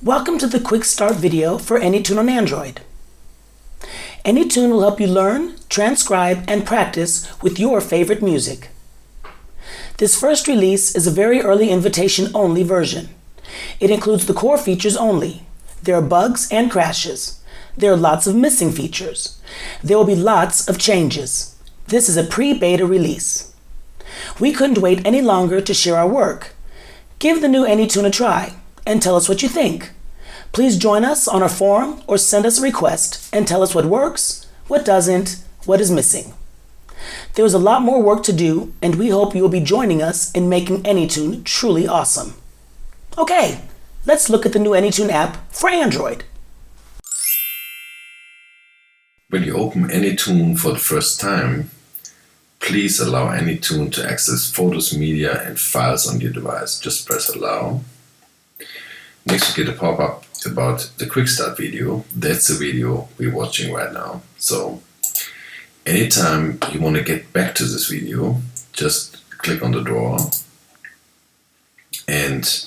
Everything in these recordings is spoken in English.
Welcome to the Quick Start video for Anytune on Android. Anytune will help you learn, transcribe, and practice with your favorite music. This first release is a very early invitation-only version. It includes the core features only. There are bugs and crashes. There are lots of missing features. There will be lots of changes. This is a pre-beta release. We couldn't wait any longer to share our work. Give the new Anytune a try and tell us what you think. Please join us on our forum or send us a request and tell us what works, what doesn't, what is missing. There is a lot more work to do, and we hope you will be joining us in making Anytune truly awesome. Okay, let's look at the new Anytune app for Android. When you open Anytune for the first time, please allow Anytune to access photos, media, and files on your device. Just press allow. Next, you get a pop-up about the quick start video. That's the video we're watching right now. So anytime you want to get back to this video, just click on the drawer and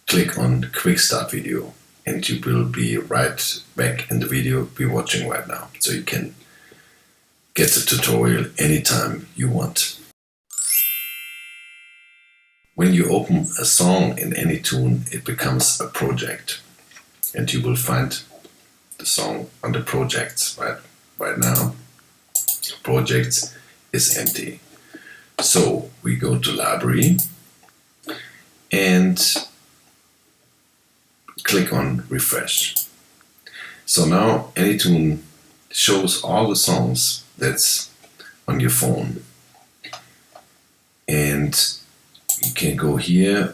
click on quick start video, and you will be right back in the video we're watching right now. So you can get the tutorial anytime you want. When you open a song in Anytune, it becomes a project, and you will find the song under projects. Right now, projects is empty. So we go to library and click on refresh. So now Anytune shows all the songs that's on your phone, and you can go here,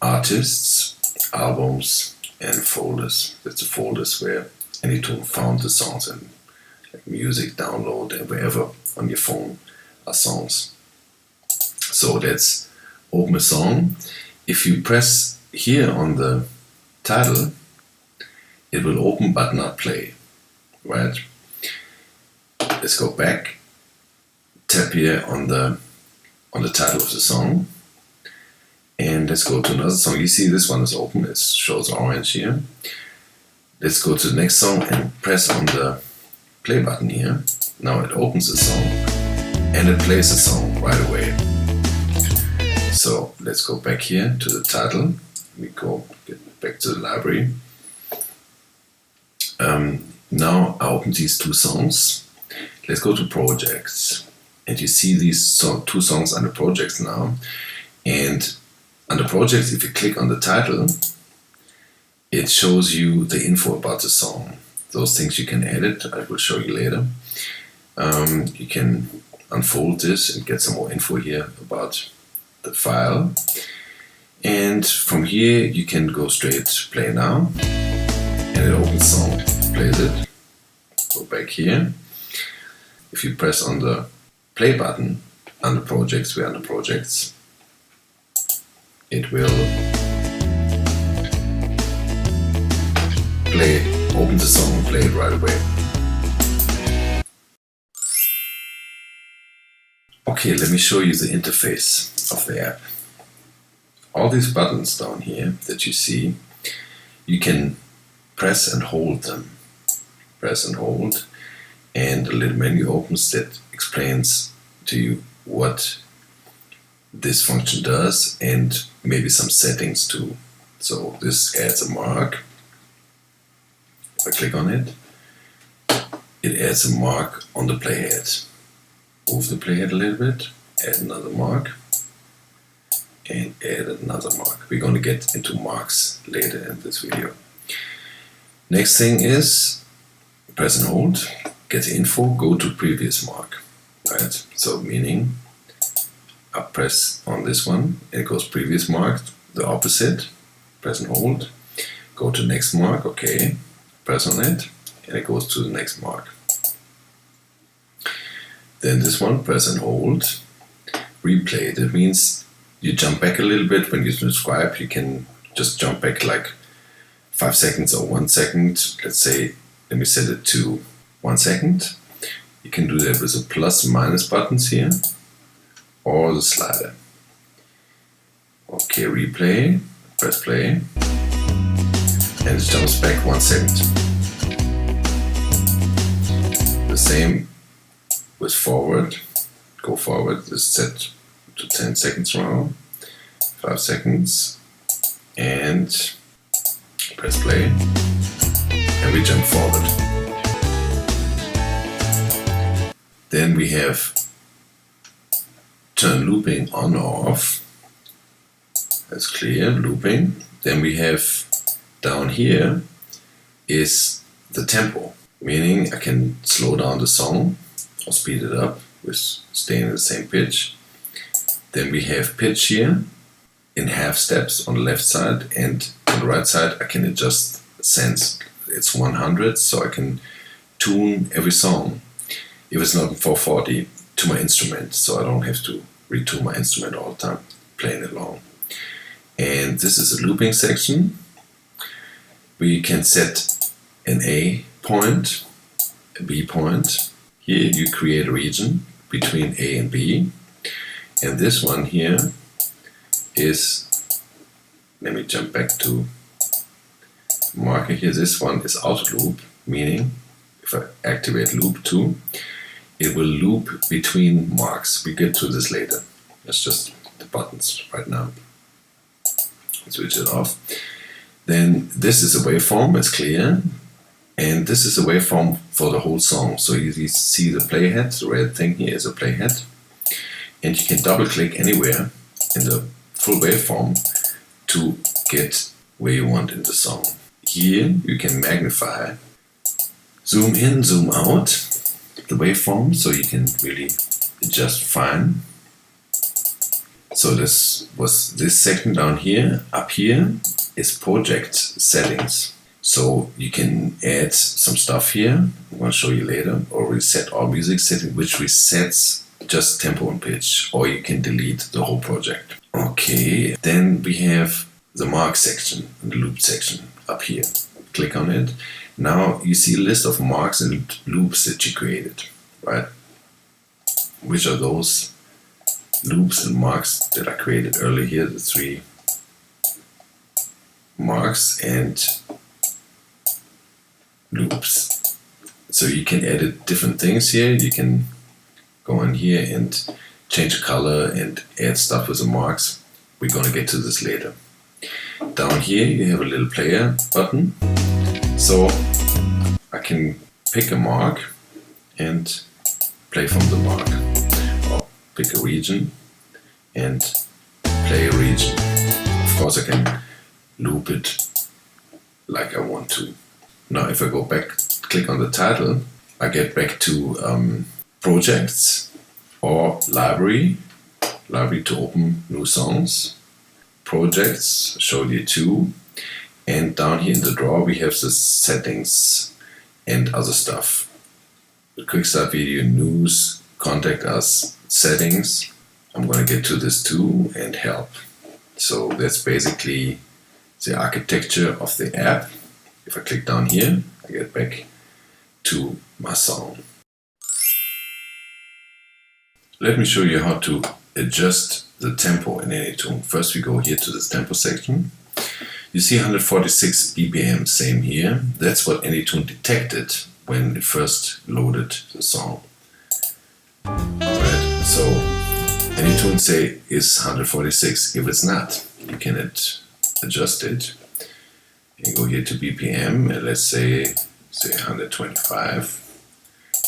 artists, albums, and folders. That's the folders where Anytune found the songs, and like music, download, and wherever on your phone are songs. So let's open a song. If you press here on the title, it will open but not play. Right? Let's go back. Tap here on the title of the song. And let's go to another song. You see this one is open, it shows orange here. Let's go to the next song and press on the play button here. Now it opens the song and it plays the song right away. So let's go back here to the title. We get back to the library. Now I open these two songs. Let's go to projects. And you see these two songs under projects now. And under projects, if you click on the title, it shows you the info about the song. Those things you can edit, I will show you later. You can unfold this and get some more info here about the file. And from here, you can go straight play now. And it opens song, plays it. Go back here. If you press on the play button under projects, we're under projects, it will open the song and play it right away. Okay, let me show you the interface of the app. All these buttons down here that you see, you can press and hold them. Press and hold, and a little menu opens that explains to you what this function does, and maybe some settings too. So this adds a mark. If I click on it, it adds a mark on the playhead. Move the playhead a little bit, add another mark, and add another mark. We're going to get into marks later in this video. Next thing is press and hold, get the info, go to previous mark. Right? So meaning I press on this one, and it goes previous mark, the opposite, press and hold, go to next mark, okay, press on it, and it goes to the next mark. Then this one, press and hold, replay. That means you jump back a little bit. When you transcribe, you can just jump back like 5 seconds or 1 second. Let's say, let me set it to 1 second. You can do that with the plus and minus buttons here, or the slider. Okay, replay, press play. and it jumps back 1 second. The same with forward. Go forward is set to 10 seconds now, 5 seconds, and press play, and we jump forward. Then we have turn looping on or off. That's clear, looping. Then we have down here is the tempo, meaning I can slow down the song or speed it up with staying in the same pitch. Then we have pitch here in half steps on the left side, and on the right side I can adjust sense. It's 100, so I can tune every song, if it's not 440, to my instrument, so I don't have to retune my instrument all the time, playing along. And this is a looping section. We can set an A point, a B point. Here you create a region between A and B. And this one here is, let me jump back to marker here. This one is auto loop, meaning if I activate loop 2, it will loop between marks. We get to this later. That's just the buttons right now. Switch it off. Then this is a waveform, it's clear. And this is a waveform for the whole song. So you see the playhead, the red thing here is a playhead. And you can double click anywhere in the full waveform to get where you want in the song. Here you can magnify, zoom in, zoom out the waveform, so you can really adjust fine. So this was this section down here. Up here is project settings. So you can add some stuff here. I'm going to show you later. Or reset all music setting, which resets just tempo and pitch. Or you can delete the whole project. Okay, then we have the mark section and the loop section up here. Click on it. Now you see a list of marks and loops that you created, right? Which are those loops and marks that I created earlier here, the 3 marks and loops. So you can edit different things here. You can go in here and change the color and add stuff with the marks. We're going to get to this later. Down here you have a little player button. So I can pick a mark and play from the mark. Or pick a region and play a region. Of course I can loop it like I want to. Now if I go back, click on the title, I get back to projects or library to open new songs. Projects, showed you 2. And down here in the drawer we have the settings and other stuff. The quick start video, news, contact us, settings. I'm going to get to this too, and help. So that's basically the architecture of the app. If I click down here, I get back to my song. Let me show you how to adjust the tempo in Anytune. First we go here to this tempo section. You see 146 BPM, same here. That's what Anytune detected when it first loaded the song. Right, so Anytune say is 146. If it's not, you can adjust it. You go here to BPM and let's say 125.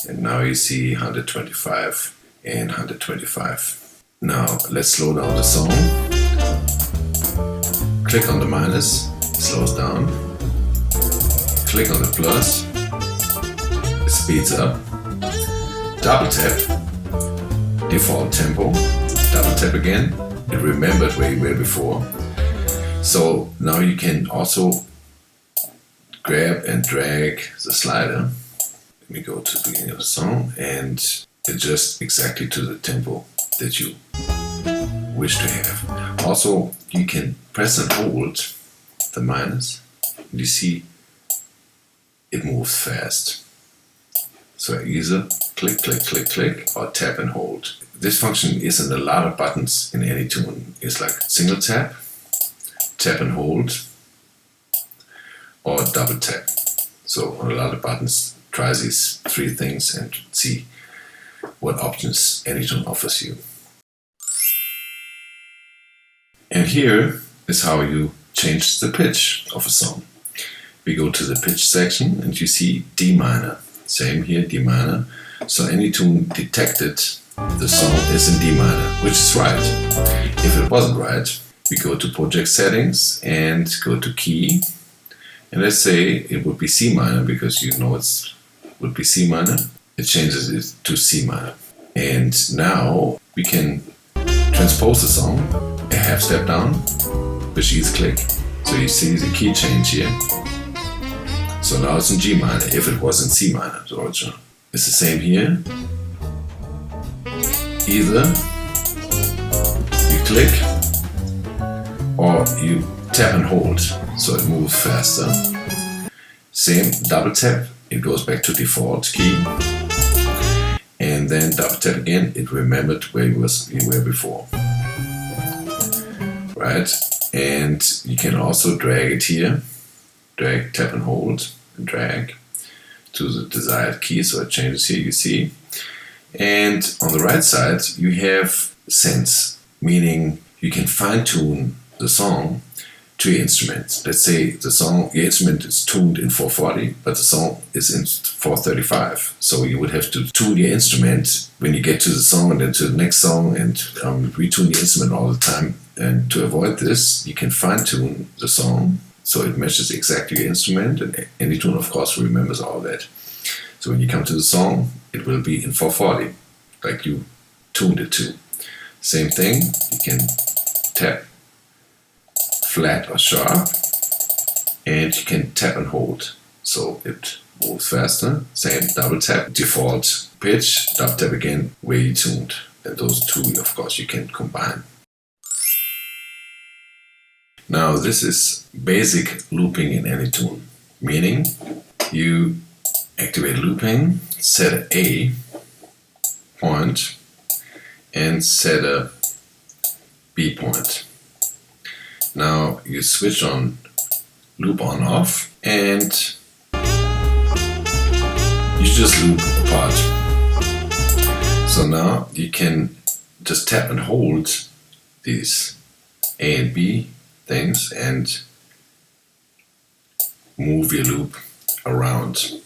And now you see 125 and 125. Now let's slow down the song. Click on the minus, slows down. Click on the plus, it speeds up. Double tap, default tempo. Double tap again, it remembered where you were before. So now you can also grab and drag the slider. Let me go to the beginning of the song and adjust exactly to the tempo that you wish to have. Also, you can press and hold the minus, and you see it moves fast. So either click, click, click, click, or tap and hold. This function is in a lot of buttons in Anytune. It's like single tap, tap and hold, or double tap. So on a lot of buttons, try these three things and see what options Anytune offers you. And here is how you change the pitch of a song. We go to the pitch section and you see D minor. Same here, D minor. So Anytune detected the song is in D minor, which is right. If it wasn't right, we go to project settings and go to key. And let's say it would be C minor because you know it would be C minor. It changes it to C minor. And now we can transpose the song a half step down with each click. So you see the key change here. So now it's in G minor, if it was in C minor, the original. It's the same here. Either you click or you tap and hold, so it moves faster. Same, double tap, it goes back to default key. And then double tap again, it remembered where you were before. Right? And you can also drag it here. Drag, tap and hold, and drag to the desired key, so it changes here, you see. And on the right side, you have sense, meaning you can fine-tune the song to your instrument. Let's say your instrument is tuned in 440, but the song is in 435. So you would have to tune your instrument when you get to the song and then to the next song and retune the instrument all the time. And to avoid this, you can fine-tune the song so it matches exactly your instrument, and Anytune, of course, remembers all that. So when you come to the song, it will be in 440, like you tuned it to. Same thing, you can tap flat or sharp, and you can tap and hold, so it moves faster. Same, double tap, default pitch, double tap again, where you tuned. And those two, of course, you can combine. Now this is basic looping in Anytune, meaning you activate looping, set an A point and set a B point. Now you switch on loop on off and you just loop apart. So now you can just tap and hold these A and B things and move your loop around.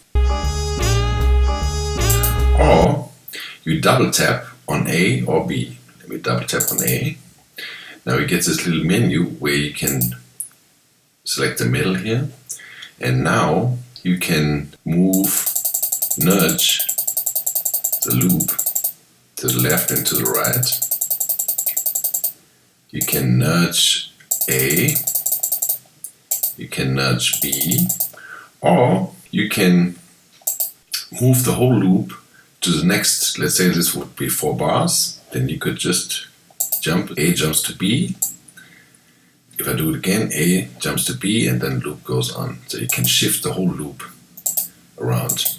Or you double tap on A or B. Let me double tap on A. Now you get this little menu where you can select the middle here, and now you can nudge the loop to the left and to the right. You can nudge A, you can nudge B, or you can move the whole loop to the next. Let's say this would be 4 bars, then you could just jump, A jumps to B. If I do it again, A jumps to B and then loop goes on. So you can shift the whole loop around.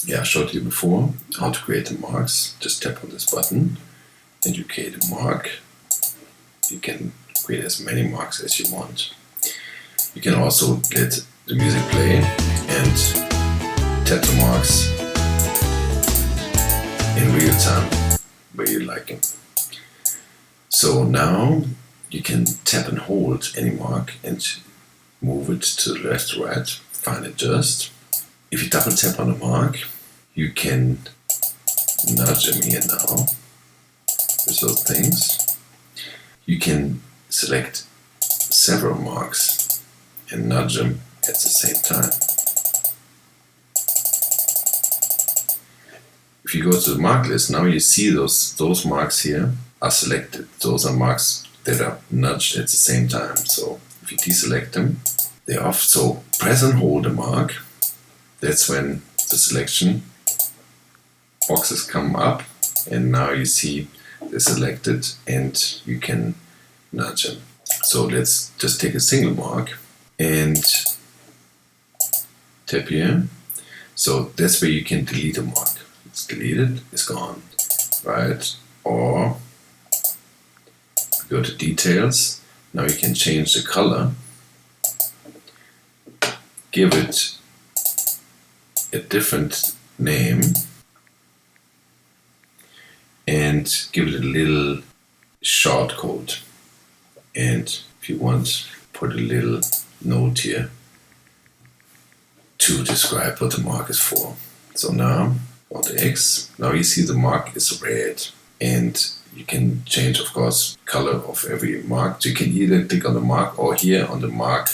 Yeah, I showed you before how to create the marks. Just tap on this button and you create a mark. You can create as many marks as you want. You can also let the music play and tap the marks in real time where you like them. So now you can tap and hold any mark and move it to the left or right, fine adjust. If you double tap on a mark, you can nudge them here now with those things. You can select several marks and nudge them at the same time. If you go to the mark list, now you see those marks here are selected. Those are marks that are nudged at the same time. So if you deselect them, they're off. So press and hold a mark. That's when the selection boxes come up, and now you see they're selected and you can nudge them. So let's just take a single mark and tap here. So that's where you can delete a mark. It's deleted, it's gone, right? Or go to details. Now you can change the color, give it a different name, and give it a little short code. And if you want, put a little note here to describe what the mark is for. So now on the X, now you see the mark is red, and you can change, of course, color of every mark. So you can either click on the mark or here on the mark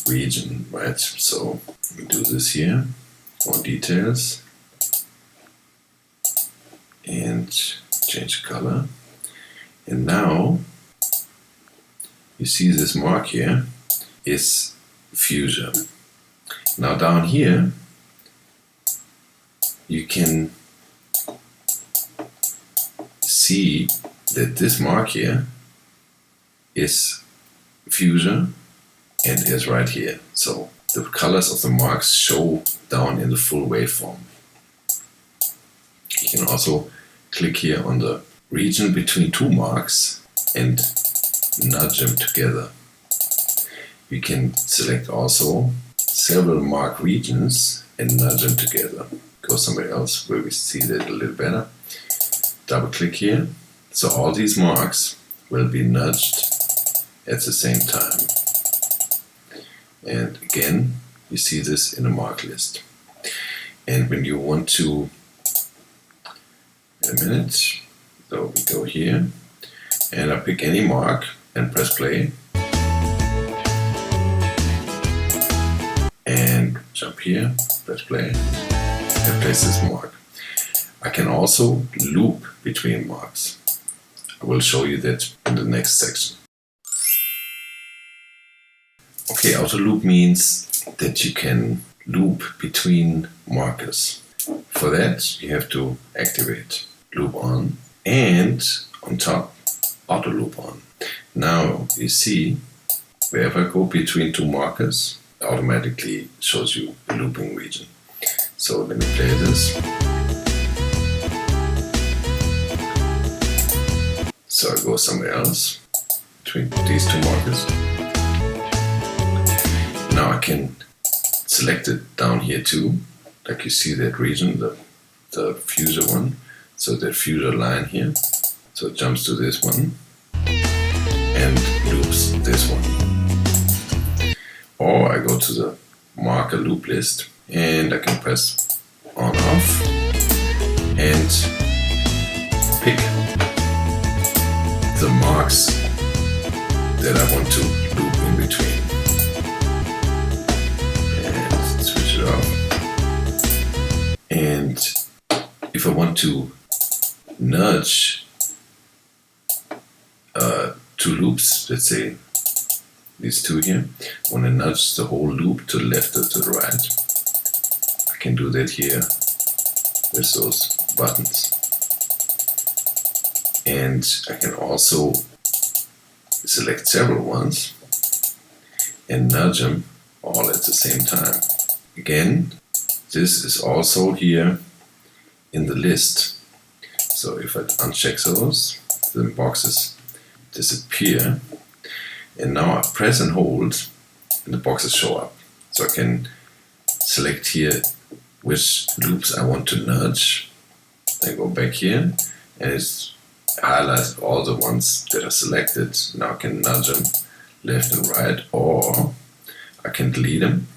region, right? So we do this here, more details, and change color. And now you see this mark here is fuchsia. Now down here you can see that this mark here is fuchsia and is right here. So the colors of the marks show down in the full waveform. You can also click here on the region between two marks and nudge them together. You can select also several mark regions and nudge them together. Go somewhere else where we see that a little better. Double click here. So all these marks will be nudged at the same time. And again, you see this in a mark list. And when you want to, wait a minute, so we go here and I pick any mark and press play. And jump here, press play, and place this mark. I can also loop between marks. I will show you that in the next section. Okay, auto loop means that you can loop between markers. For that, you have to activate loop on and on top auto loop on. Now you see wherever I go between two markers, it automatically shows you a looping region. So let me play this. So I go somewhere else between these two markers. Now I can select it down here too, like you see that region, the fuchsia one. So the fuchsia line here. So it jumps to this one and loops this one. Or I go to the marker loop list and I can press on off and pick the marks that I want to loop in between. And switch it off. And if I want to nudge two loops, let's say these two here, I want to nudge the whole loop to the left or to the right, I can do that here with those buttons. And I can also select several ones and nudge them all at the same time. Again, this is also here in the list. So if I uncheck those, the boxes disappear. And now I press and hold and the boxes show up. So I can select here which loops I want to nudge. I go back here and it's highlights all the ones that are selected. Now I can nudge them left and right, or I can delete them,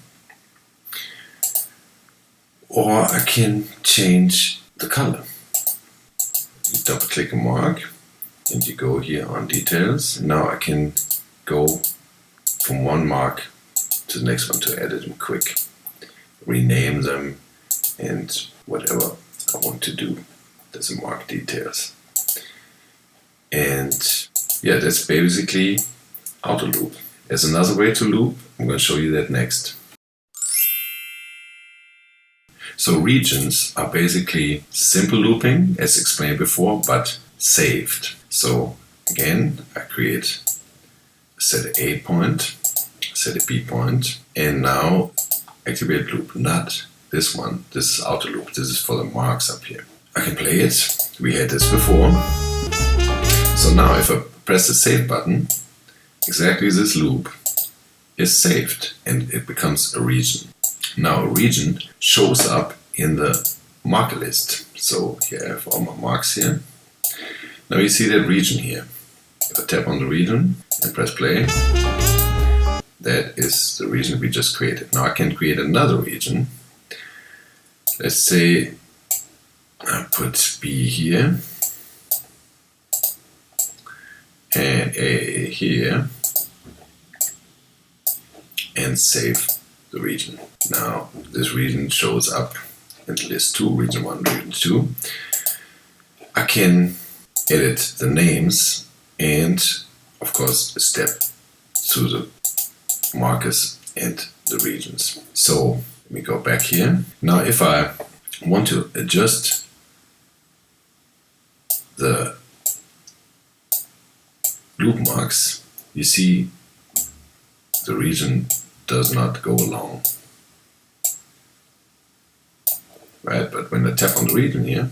or I can change the color. You double click a mark and you go here on details. Now I can go from one mark to the next one to edit them quick, rename them and whatever I want to do. There's a mark details. And yeah, that's basically auto loop. There's another way to loop. I'm going to show you that next. So regions are basically simple looping, as explained before, but saved. So again, I create set a A point, set a B point, and now activate loop. Not this one. This is auto loop. This is for the marks up here. I can play it. We had this before. So now if I press the save button, exactly this loop is saved and it becomes a region. Now a region shows up in the marker list. So here I have all my marks here. Now you see that region here. If I tap on the region and press play, that is the region we just created. Now I can create another region. Let's say I put B here and A here and save the region. Now this region shows up in list 2, region 1, region 2. I can edit the names and of course step through the markers and the regions. So let me go back here. Now if I want to adjust the loop marks, you see the region does not go along. Right, but when I tap on the region here,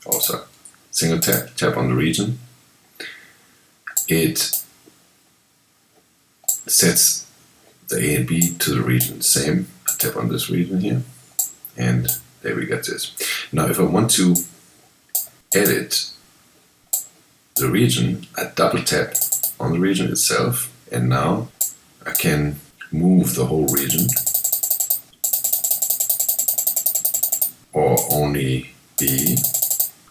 also single tap on the region, it sets the A and B to the region. Same, I tap on this region here, and there we get this. Now if I want to edit the region, I double tap on the region itself, and now I can move the whole region, or only B,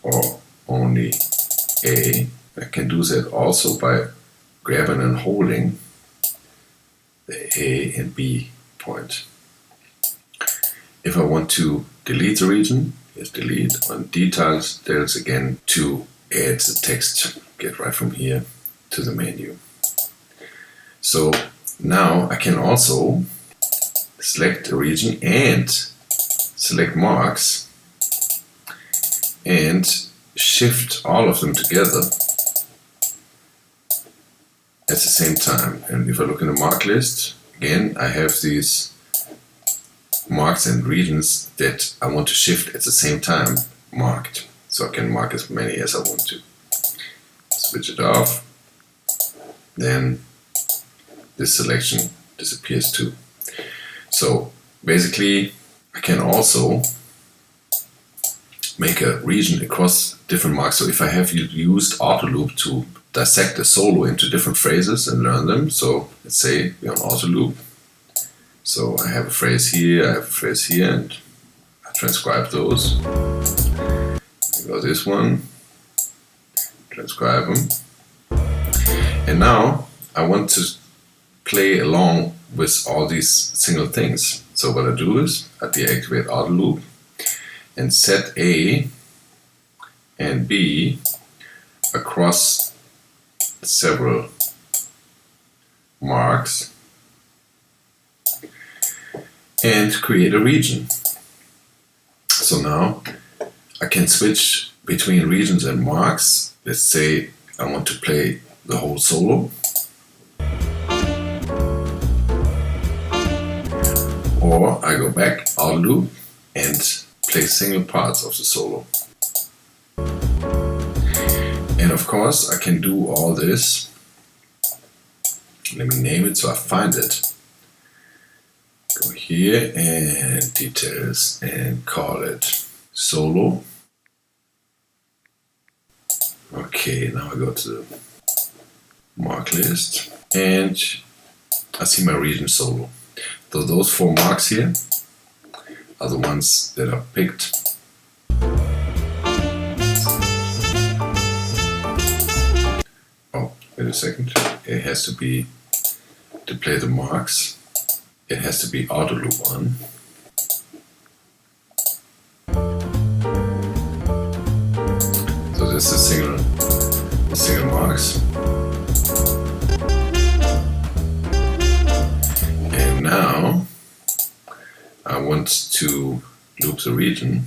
or only A. I can do that also by grabbing and holding the A and B point. If I want to delete the region, yes, delete. On details, there's again to add the text. Get right from here to the menu. So now I can also select a region and select marks and shift all of them together at the same time. And if I look in the mark list, again I have these marks and regions that I want to shift at the same time marked. So I can mark as many as I want to. Switch it off, then this selection disappears too. So basically I can also make a region across different marks. So if I have used auto loop to dissect a solo into different phrases and learn them, so let's say we're on auto loop. So I have a phrase here, I have a phrase here, and I transcribe those. I go this one, transcribe them. And now I want to play along with all these single things. So what I do is I deactivate auto loop and set A and B across several marks and create a region. So now I can switch between regions and marks. Let's say I want to play the whole solo, or I go back auto loop and play single parts of the solo. And of course I can do all this. Let me name it so I find it. Go here and details and call it solo. Okay, now I go to the mark list and I see my region solo. So those 4 marks here are the ones that are picked. Oh, wait a second. It has to be, to play the marks, it has to be auto loop on. So this is single marks. And now I want to loop the region,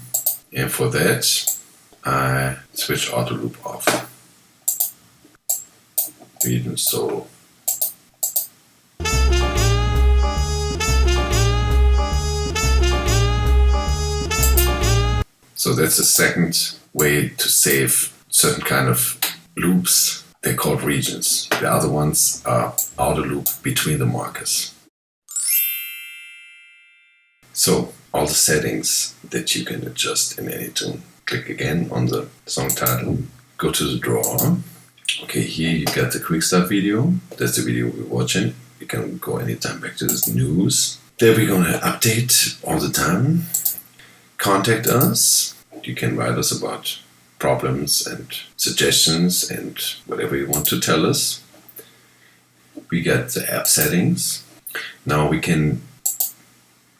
and for that I switch auto loop off. Region solo. So that's the second way to save certain kind of loops they're called regions. The other ones are outer loop between the markers. So all the settings that you can adjust in Anytune. Click again on the song title, go to the drawer. Okay, here you got the quick start video. That's the video we're watching. You can go anytime back to this news. There we're gonna update all the time. Contact us. You can write us about problems and suggestions and whatever you want to tell us. We got the app settings. Now we can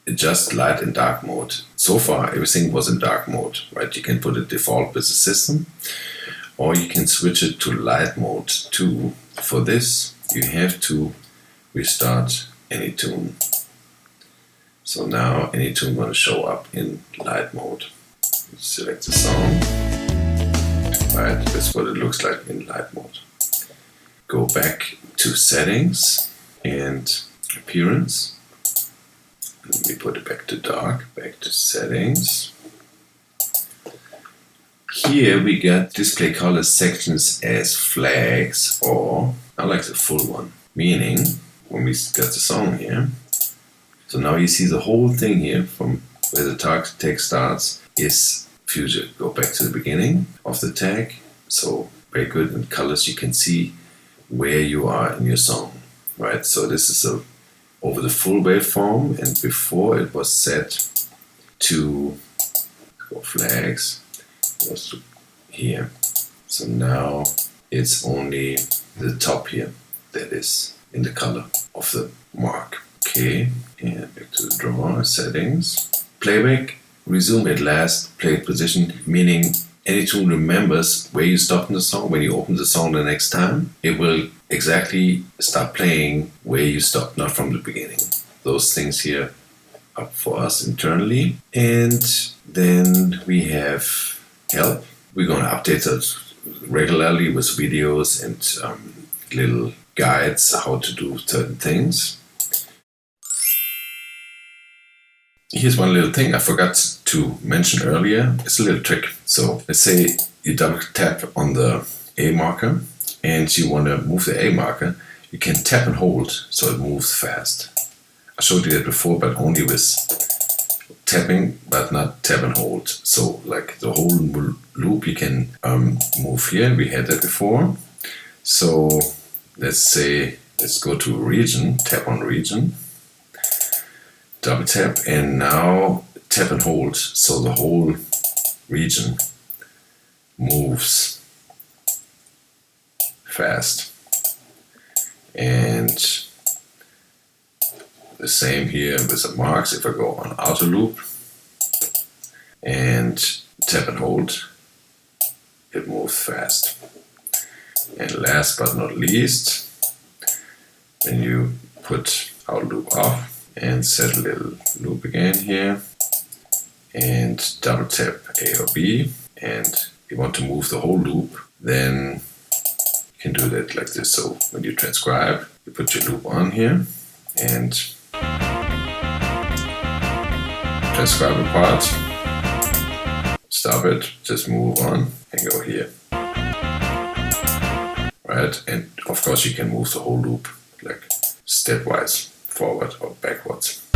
adjust light and dark mode. So far everything was in dark mode, right? You can put it default with the system, or you can switch it to light mode too. For this you have to restart Anytune. So now Anytune will show up in light mode. Select the song. Right, that's what it looks like in light mode. Go back to settings and appearance. Let me put it back to dark, back to settings. Here we got display color sections as flags, or I like the full one, meaning when we got the song here. So now you see the whole thing here from where the tag starts is future. Go back to the beginning of the tag. So very good in colors, you can see where you are in your song, right? So this is over the full waveform, and before it was set to flags, it was to here. So now it's only the top here that is in the color of the mark. Okay, and back to the drawer, settings, playback. Resume at last played position, meaning Anytune remembers where you stopped in the song. When you open the song the next time, it will exactly start playing where you stopped, not from the beginning. Those things here are for us internally. And then we have help. We're going to update that regularly with videos and little guides how to do certain things. Here's one little thing I forgot to mention earlier. It's a little trick. So let's say you double tap on the A marker and you want to move the A marker. You can tap and hold so it moves fast. I showed you that before, but only with tapping, but not tap and hold. So like the whole loop you can move here. We had that before. So let's go to region, tap on region. Double tap, and now tap and hold, so the whole region moves fast. And the same here with the marks. If I go on outer loop and tap and hold, it moves fast. And last but not least, when you put outer loop off and set a little loop again here and double tap A or B, and you want to move the whole loop, then you can do that like this. So when you transcribe, you put your loop on here and transcribe a part, stop it, just move on and go here. Right, and of course you can move the whole loop like stepwise, forward or backwards.